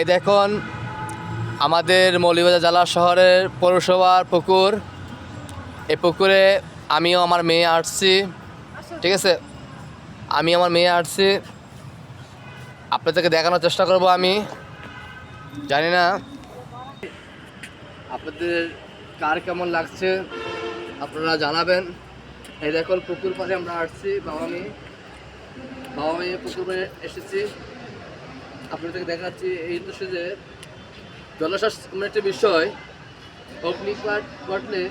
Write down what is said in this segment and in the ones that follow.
এই দেখুন আমাদের মৌলভীবাজার জেলা শহরের পৌরসভার পুকুর। এই পুকুরে আমিও আমার মেয়ে আসছি, ঠিক আছে, আমি আমার মেয়ে আসছি, আপনাদেরকে দেখানোর চেষ্টা করব। আমি জানি না আপনাদের কার কেমন লাগছে, আপনারা জানাবেন। এই দেখুন পুকুর পাড়ে আমরা আসছি, বাবা মেয়ে পুকুর পাড়ে এসেছি। আপনাদেরকে দেখাচ্ছি এই দৃশ্যে যে জলশ্বাস এমন একটি বিষয়, অগ্নিকাণ্ড ঘটলে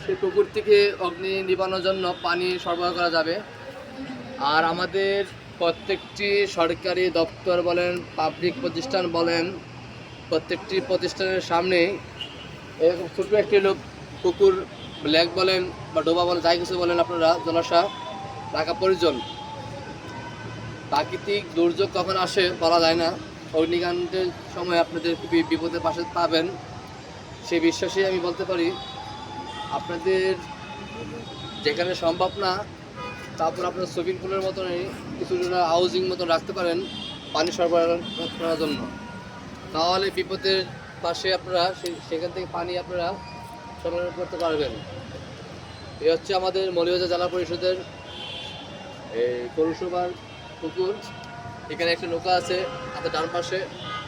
সেই পুকুর থেকে অগ্নি নিবানোর জন্য পানি সরবরাহ করা যাবে। আর আমাদের প্রত্যেকটি সরকারি দপ্তর বলেন, পাবলিক প্রতিষ্ঠান বলেন, প্রত্যেকটি প্রতিষ্ঠানের সামনে এরকম ছোটো একটি পুকুর, লেক বলেন বা ডোবা বলেন, যাই কিছু বলেন আপনারা, জলাশয় রাখা প্রয়োজন। প্রাকৃতিক দুর্যোগ কখন আসে বলা যায় না, অগ্নিকাণ্ডের সময় আপনাদের খুবই বিপদের পাশে পাবেন, সেই বিশ্বাসেই আমি বলতে পারি। আপনাদের যেখানে সম্ভব না, তারপর আপনার সুইমিং পুলের মতনই কিছুটা হাউজিং মতন রাখতে পারেন পানি সরবরাহ করার জন্য, তাহলে বিপদের পাশে আপনারা সেখান থেকে পানি আপনারা সরবরাহ করতে পারবেন। এই হচ্ছে আমাদের মৌলভীবাজার জেলা পরিষদের এই পৌরসভার পুকুর। এখানে একটা নৌকা আছে, আপনার ডান পাশে,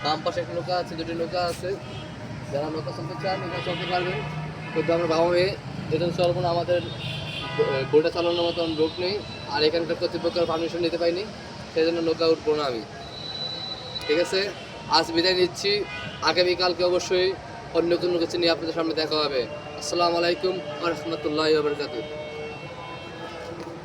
বাম পাশে একটা নৌকা আছে, দুটি নৌকা আছে। যারা নৌকা চলতে চান এখানে চলতে পারবেন, কিন্তু আমরা বাবা মেয়ে এখানে চলবো না, আমাদের বোটে চালানোর মতন লোক নেই, আর এখানকার কর্তৃপক্ষের পারমিশন নিতে পাইনি, সেই জন্য নৌকা উঠবো না আমি। ঠিক আছে, আজ বিদায় নিচ্ছি, আগামীকালকে অবশ্যই অন্য কোনো কিছু নিয়ে আপনাদের সামনে দেখা হবে। আসসালামু আলাইকুম ওয়া রাহমাতুল্লাহি ওয়া বারাকাতুহু।